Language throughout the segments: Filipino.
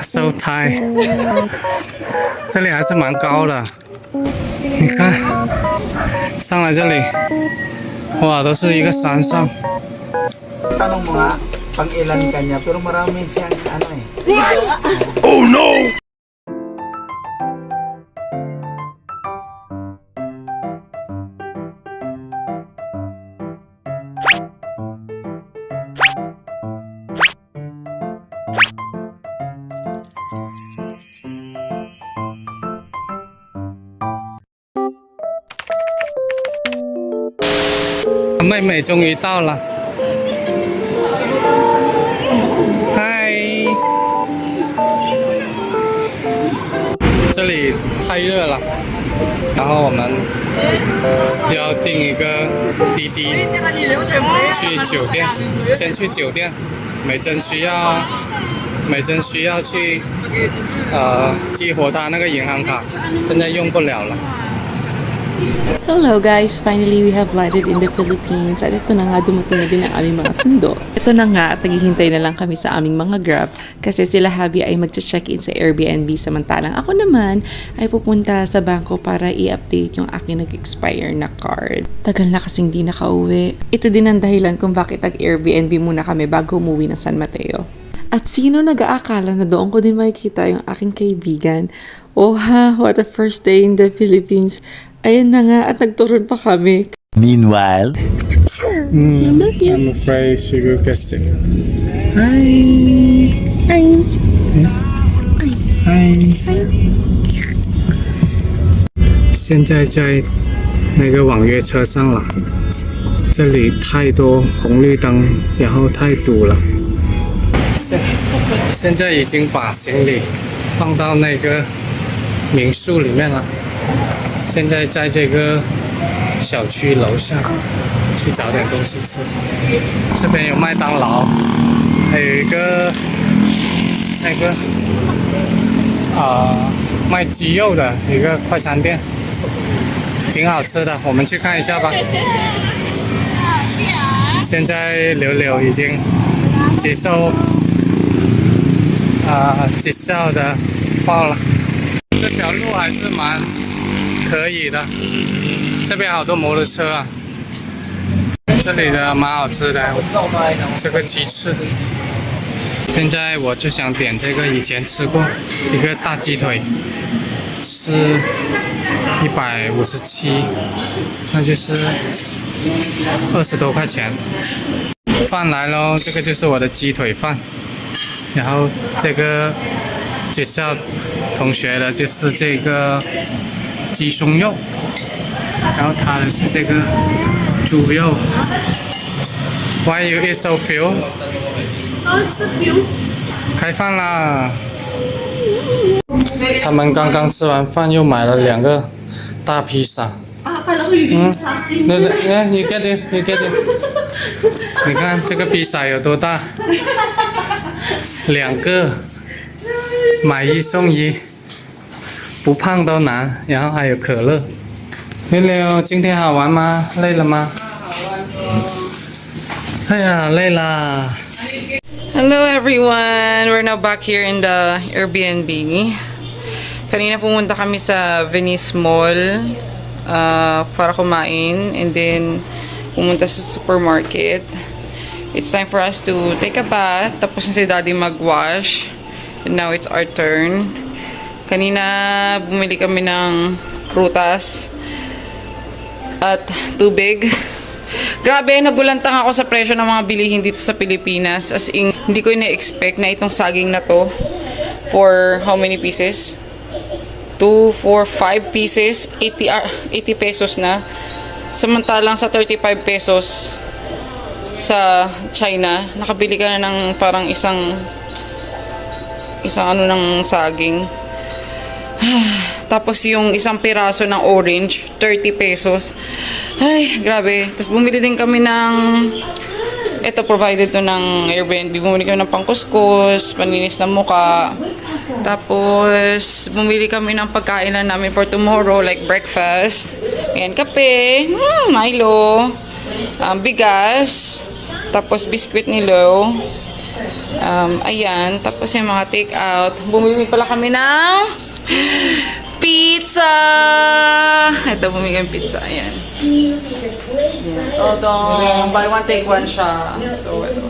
收胎，这里还是蛮高的。你看，上来这里，哇，都是一个山上。Tanong mo nga, pang ilan ka niya, pero marami siyang ano eh. Oh no!妹妹终于到了，嗨！这里太热了，然后我们要订一个滴滴去酒店，先去酒店。美珍需要去激活她那个银行卡，现在用不了了。Hello guys! Finally, we have landed in the Philippines at ito na nga dumating na din ang aming mga sundo. Ito na nga at naghihintay na lang kami sa aming mga Grab kasi sila Javi ay mag-check-in sa Airbnb samantalang ako naman ay pupunta sa bangko para i-update yung aking nag-expire na card. Tagal na kasing di nakauwi. Ito din ang dahilan kung bakit nag-Airbnb muna kami bago umuwi ng San Mateo. At sino nag-aakala na doon ko din makikita yung aking kaibigan? Oh ha, what a first day in the Philippines. Ayan na nga at nagturon pa kami. Meanwhile, I'm afraid she will get sick. Hi.现在在那个网约车上了，这里太多红绿灯，然后太堵了。现在已经把行李放到那个民宿里面了。现在在这个小区楼下去找点东西吃，这边有麦当劳，还有一个那个卖鸡肉的一个快餐店，挺好吃的，我们去看一下吧。现在柳柳已经接受绩效的报了，这条路还是蛮可以的，这边好多摩托车啊，这里的蛮好吃的，这个鸡翅。现在我就想点这个，以前吃过一个大鸡腿，是157，那就是20多块钱。饭来喽，这个就是我的鸡腿饭，然后这个学校同学的就是这个鸡胸肉，然后他的是这个猪肉。Why you eat so few? Oh, it's the view. 开饭啦！他们刚刚吃完饭，又买了2个大披萨。快乐语音啥？那你 get it， 你 get it。你看这个披萨有多大？2个，买1送1，不胖都难。然后还有可乐。六六，今天好玩吗？累了吗？哎呀，累啦。Hello everyone! We're now back here in the Airbnb. Kanina pumunta kami sa Venice Mall para kumain and then pumunta sa supermarket. It's time for us to take a bath. Tapos na si Daddy mag-wash. And now it's our turn. Kanina bumili kami ng prutas at tubig. Grabe, nagulantang ako sa presyo ng mga bilihin dito sa Pilipinas. As in, hindi ko ina-expect na itong saging na to for how many pieces? 2, 4, 5 pieces, 80 pesos na. Samantalang sa 35 pesos sa China, nakabili ka na ng parang isang ano ng saging. Tapos yung isang piraso ng orange, 30 pesos. Ay, grabe. Tapos bumili din kami ng, ito provided to ng Airbnb. Bumili kami ng pangkuskus, paninis ng muka. Tapos bumili kami ng pagkainan namin for tomorrow, like breakfast. Ayan, kape, Milo, bigas, tapos biskwit ni Lo. Ayan, tapos yung mga take out. Bumili pala kami ng pizza! Ito, bumili kami pizza. Ayan. Ayan. Buy one, take one siya. So, ito.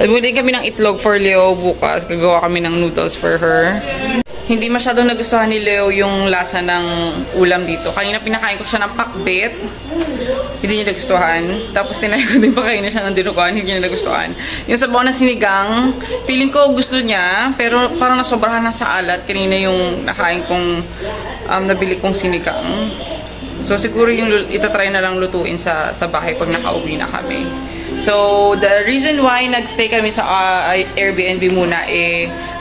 At bumili kami ng itlog for Leo bukas. Gagawa kami ng noodles for her. Hindi masyadong nagustuhan ni Leo yung lasa ng ulam dito. Kanina pinakain ko siya ng pakbet. Hindi niya nagustuhan. Tapos tinry ko din pakain na siya ng dinuguan. Hindi niya nagustuhan. Yung sabaw na sinigang, feeling ko gusto niya. Pero parang nasobrahan na sa alat. Kanina yung nakain kong nabili kong sinigang. So siguro yung itatry na lang lutuin sa bahay pag nakauwi na kami. So the reason why nagstay kami sa Airbnb muna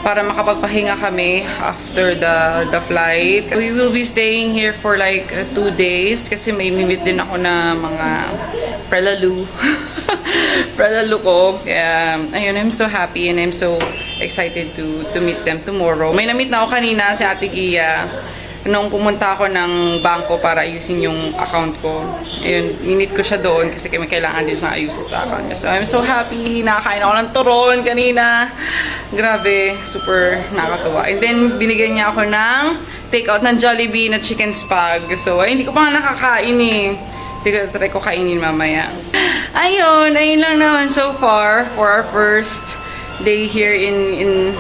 para makapagpahinga kami after the flight. We will be staying here for like 2 days kasi may mimit din ako na mga frelalu. Frelalu ko. Ayun, I'm so happy and I'm so excited to meet them tomorrow. May na-meet na ako kanina si Ate Gia. Nung pumunta ako ng bangko para ayusin yung account ko. Ayun, init ko siya doon kasi may kailangan din siyang ayusin sa account niya. So, I'm so happy. Nakakain ako ng turon kanina. Grabe, super nakakatuwa. And then, binigyan niya ako ng take-out ng Jollibee na chicken spag. So, hindi ko pa nga nakakain eh. Siguro try ko kainin mamaya. Ayun lang naman so far for our first day here in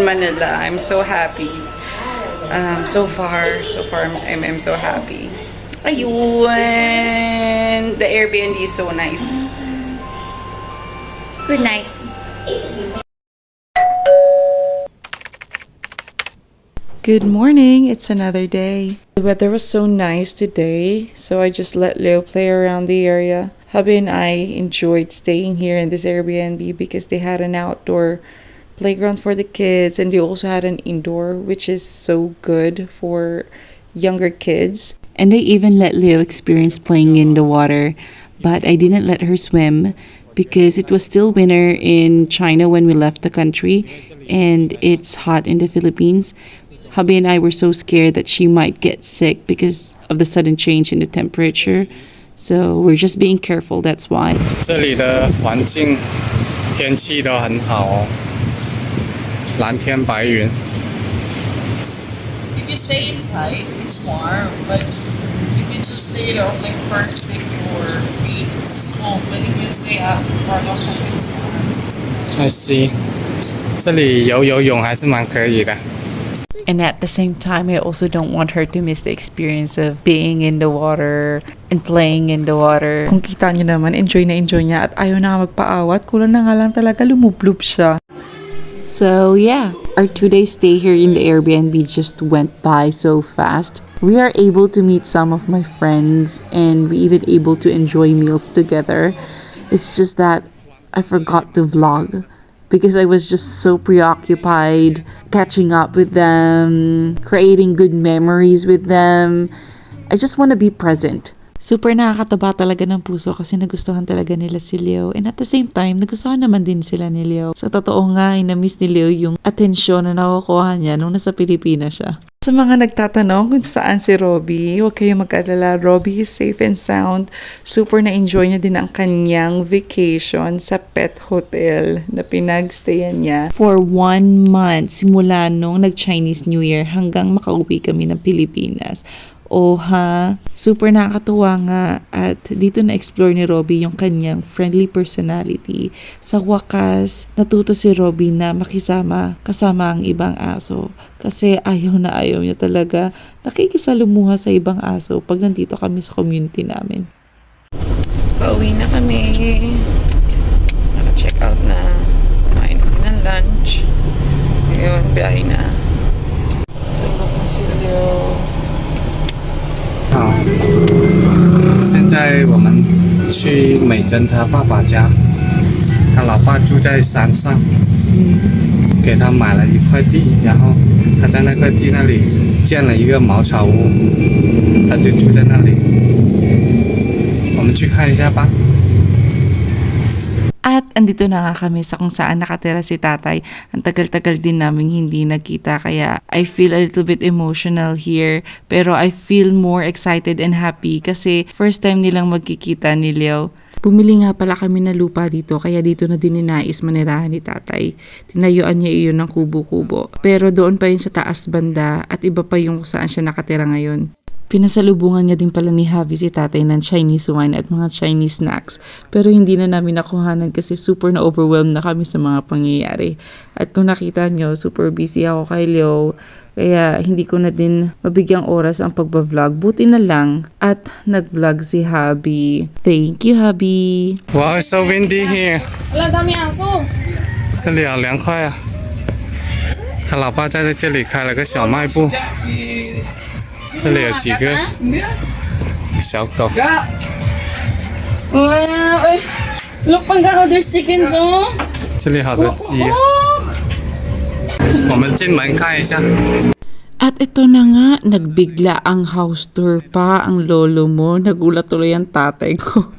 Manila. I'm so happy. So far, I'm so happy. Ayun! The Airbnb is so nice. Good night. Good morning, it's another day. The weather was so nice today, so I just let Leo play around the area. Hubby and I enjoyed staying here in this Airbnb because they had an outdoor playground for the kids and they also had an indoor, which is so good for younger kids. And they even let Leo experience playing in the water, but I didn't let her swim because it was still winter in China when we left the country and it's hot in the Philippines. Hubby and I were so scared that she might get sick because of the sudden change in the temperature. So we're just being careful, that's why. 这里的环境、天气都很好哦，蓝天白云。 If you stay inside, it's warm. But if you just stay like first thing or feet, it's cold. But if you stay up for long, it's warm. I see，这里游泳还是蛮可以的。 And at the same time, I also don't want her to miss the experience of being in the water and playing in the water. Kung kita niyo naman, enjoy niya at ayaw na magpaawat. Kulang na nga lang talaga lumublob siya. So yeah, our 2-day stay here in the Airbnb just went by so fast. We are able to meet some of my friends and we even able to enjoy meals together. It's just that I forgot to vlog because I was just so preoccupied catching up with them, creating good memories with them. I just want to be present. Super nakakataba talaga ng puso kasi nagustuhan talaga nila si Leo. And at the same time, nagustuhan naman din sila ni Leo. Sa totoo nga, na-miss ni Leo yung atensyon na nakukuha niya nung nasa Pilipinas siya. Sa mga nagtatanong kung saan si Robbie, huwag kayong mag-alala. Robbie is safe and sound. Super na-enjoy niya din ang kanyang vacation sa pet hotel na pinagstayan niya. For 1 month, simula nung nag-Chinese New Year hanggang makauwi kami ng Pilipinas. Super nakakatuwa nga at dito na-explore ni Robbie yung kanyang friendly personality. Sa wakas, natuto si Robbie na makisama kasama ang ibang aso kasi ayaw na ayaw niya talaga nakikisalumuha sa ibang aso pag nandito kami sa community namin. Pauwi na kami. Naka-check out na. Kumain kami ng lunch. Ngayon, biyahe na. Tulog na si Leo. 好，现在我们去美珍她爸爸家，他老爸住在山上，给他买了一块地，然后他在那块地那里建了一个茅草屋，他就住在那里。我们去看一下吧。 At andito na nga kami sa kung saan nakatira si tatay. Ang tagal-tagal din namin hindi nagkita kaya I feel a little bit emotional here. Pero I feel more excited and happy kasi first time nilang magkikita ni Leo. Bumili nga pala kami ng lupa dito kaya dito na din ninais manirahan ni tatay. Tinayuan niya iyon ng kubo-kubo. Pero doon pa yun sa taas banda at iba pa yung saan siya nakatira ngayon. Pinasalubungan niya din pala ni Javi si tatay ng Chinese wine at mga Chinese snacks. Pero hindi na namin nakuhanan kasi super na-overwhelmed na kami sa mga pangyayari. At kung nakita nyo, super busy ako kay Leo. Kaya hindi ko na din mabigyang oras ang pagbablog. Buti na lang at nag-vlog si Javi. Thank you, Javi! Wow, it's so windy here. ala, dami aso. 这里好凉快啊！他老爸在这里开了个小卖部，这里有几个小狗。 Wow, eh. Look, pangka, there's chickens, oh. 这里好多鸡啊！我们进门看一下。 At ito na nga, nagbigla ang house tour pa ang lolo mo. Nagulat tuloy ang tatay ko.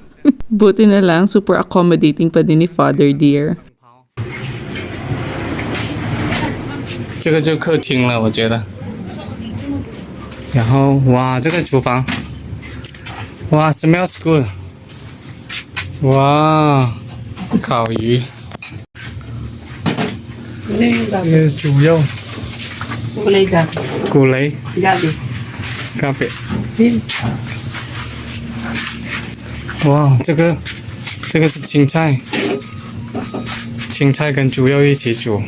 Buti na lang, super accommodating pa din ni Father Dear. 这个就客厅了，我觉得。然后哇，这个厨房，哇 ，smells good。哇，烤鱼。这个是猪肉。骨雷。咖啡。哇，这个是青菜，青菜跟猪肉一起煮。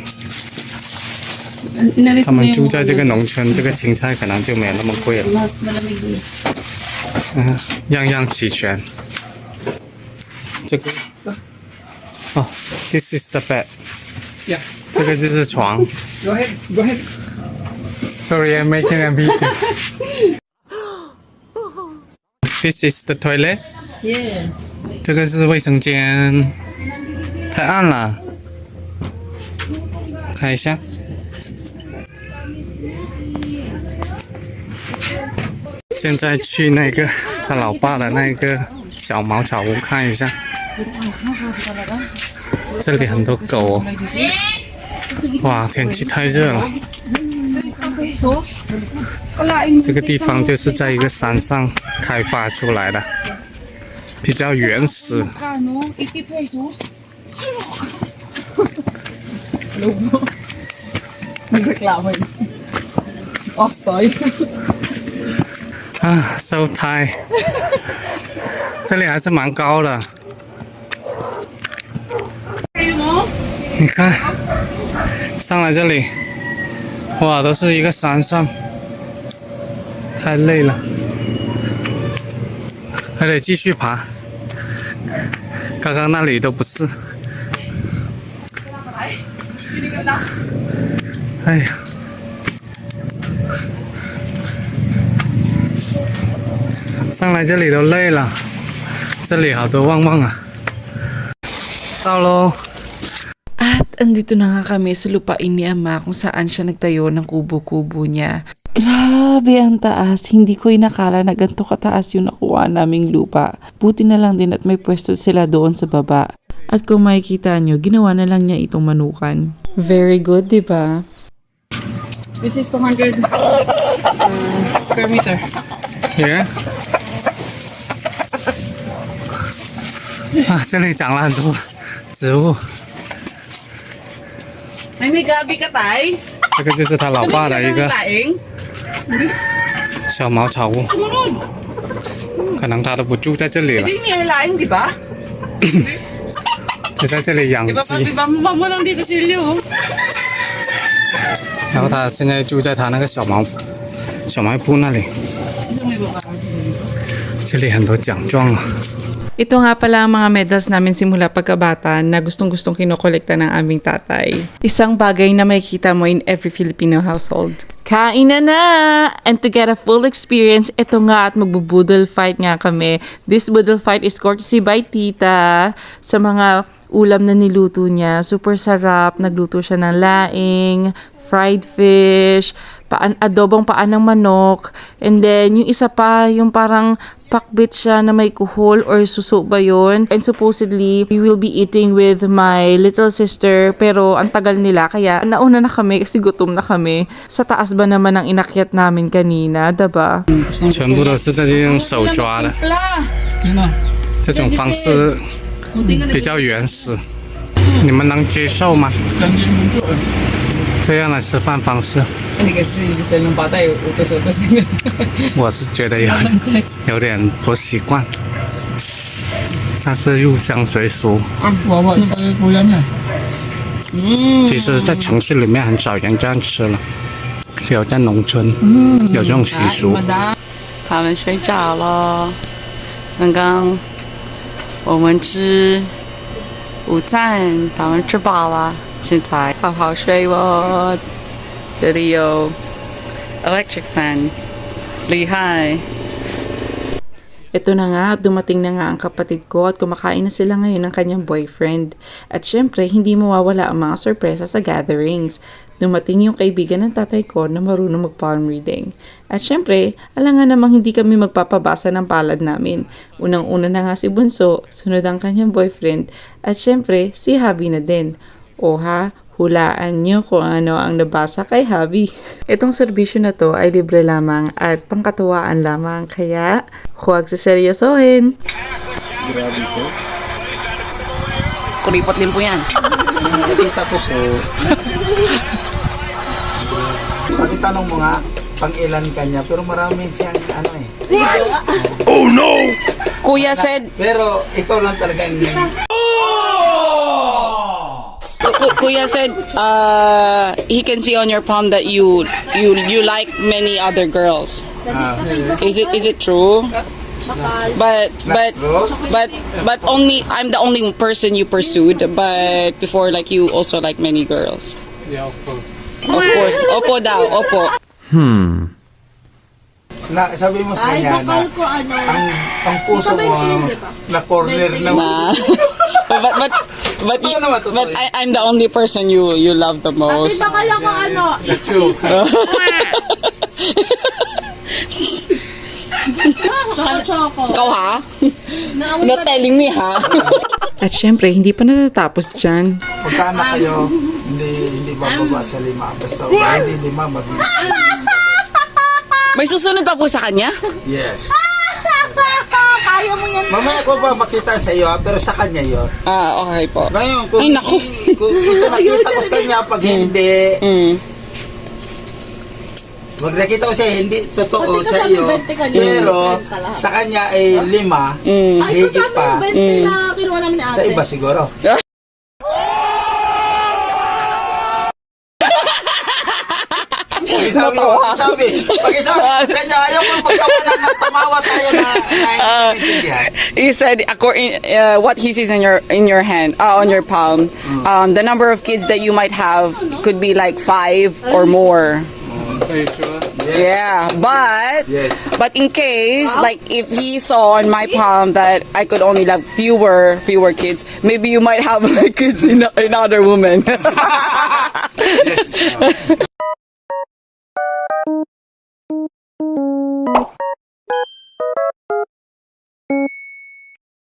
他们住在这个农村，这个青菜可能就没有那么贵了。样样齐全。这个，哦 ，this is the bed。这个就是床。 Go ahead. Sorry, I'm making a video. This is the toilet. Yes. 这个是卫生间。太暗了，看一下。 现在去那个他老爸的那个小茅草屋看一下，这里很多狗哦。哇，天气太热了。这个地方就是在一个山上开发出来的，比较原始。 啊，so tired。这里还是蛮高的。你看，上来这里，哇，都是一个山上，太累了，还得继续爬。刚刚那里都不是。哎呀。 上来这里都累了，这里好多旺旺啊！到喽。 At andito na nga kami sa lupain ni Ama kung saan siya nagtayo ng kubo-kubo niya. Grabe ang taas. Hindi ko inakala na ganito kataas yung nakuha naming lupa. Buti na lang din at may pwesto sila doon sa baba. At kung makikita nyo, ginawa na lang niya itong manukan. Very good, di ba? This is 200 square meter. Here. 啊，这里长了很多植物。 Ay, may gabi ka, tay. 这个就是他老爸的一个 Laing. 小茅草屋， Sumunod. 可能他都不住在这里了， Hindi niya laing, di ba? 就在这里养 Di ba, 鸡。 di ba, mo lang dito si Leo. 然后他现在住在他那个小卖部那里， 这里很多奖状啊。 Ito nga pala ang mga medals namin simula pagkabata na gustong-gustong kinokolekta ng aming tatay. Isang bagay na makikita mo in every Filipino household. Kain na! And to get a full experience, ito nga at magbubudol fight nga kami. This budol fight is courtesy by Tita sa mga ulam na niluto niya. Super sarap. Nagluto siya ng laing, fried fish, adobong paan ng manok, and then yung isa pa, yung parang pakbit siya na may kuhol or suso ba yun? And supposedly, we will be eating with my little sister, pero ang tagal nila, kaya nauna na kami kasi gutom na kami. Sa taas ba naman ang inakyat namin kanina, diba? 全部都是这里用手抓的。这种方式比较原始，你们能接受吗？这样的吃饭方式， Hindi kasi isa ng bata yung utos-utos. 我是觉得有点不习惯，但是入乡随俗。其实，在城市里面很少人这样吃了，只有在农村有这种习俗。他们睡觉了，刚刚我们吃午餐，他们吃饱了，现在好好睡哦。这里有 electric fan，厉害。 Ito na nga, dumating na nga ang kapatid ko at kumakain na sila ngayon ng kanyang boyfriend. At syempre, hindi mawawala ang mga sorpresa sa gatherings. Dumating yung kaibigan ng tatay ko na marunong mag-palm reading. At syempre, alangan namang hindi kami magpapabasa ng palad namin. Unang-una na nga si Bunso, sunod ang kanyang boyfriend, at syempre, si Habi na din. O ha, hulaan nyo kung ano ang nabasa kay Habi. Itong serbisyo na to ay libre lamang at pangkatuwaan lamang, kaya huwag seseryosohin. Kuripot din po yan. Nakita ko po. Pakitanong mo nga, pang ilan ka niya, pero marami siyang ano eh. Kuya said, Pero ikaw lang talaga yung Kuya said, he can see on your palm that you like many other girls. Is it true? But only I'm the only person you pursued. But before, like, you also like many girls. Yeah, of course. Of course. Opo daw. Opo. na, sabi mo sa Ay, kanya na bakal ko ano. ang puso mo na corner na But Ano naman, totoo yun? I'm the only person you love the Ate, most. bakal ako ano. true. Choco-choco. Ikaw ha? Not telling me ha? At syempre, hindi pa natatapos dyan. Magkaanak kayo, hindi bababa sa 5. Basta hindi 5, maging May susunod pa po sa kanya? yes. Kaya mo yan. Mamaya ko ba makita sa iyo, pero sa kanya yon. Ah, okay po. Ngayon, kung, Ay, naku. kung ito nakita ko sa kanya, pag hindi, wag nakita ko siya, hindi totoo Pati ka sa sabi, iyo. 20 ka, Pero, benta lahat. sa kanya ay 5, Ay, higit kasama pa. yung 20 na kinuha namin ni ate. Sa iba siguro. Pag-isabi, kanya ayaw mo magtawa na tamawa tayo na naiintindihan. He said, according what he sees in your hand, on your palm, the number of kids that you might have could be like 5 or more. Are you sure? Yeah, but Yes. but in case like if he saw on my palm that I could only have fewer kids, maybe you might have like kids in other women. Yes.